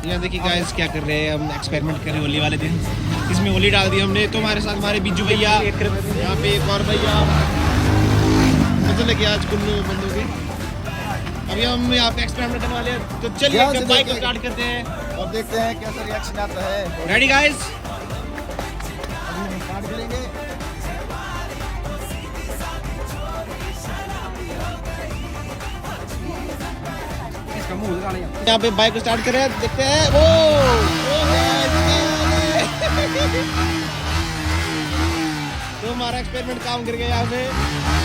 यहाँ देखिए गाइस क्या कर रहे हैं, हम एक्सपेरिमेंट कर रहे हैं होली वाले दिन। इसमें होली डाल दी हमने, तो हमारे साथ हमारे बिज्जू भैया, यहाँ पे एक और भैया, पता लगे आज कुल्लू बंदों के। अभी हम यहाँ पे एक्सपेरिमेंट करने वाले हैं, तो चलिए बाइक को स्टार्ट करते हैं और देखते हैं कैसा रिएक्शन आता है। Ready guys? अभी हम स्टार्ट करेंगे। यहाँ पे बाइक को स्टार्ट करें, देखते हैं। तो हमारा एक्सपेरिमेंट काम कर गया यहाँ पे।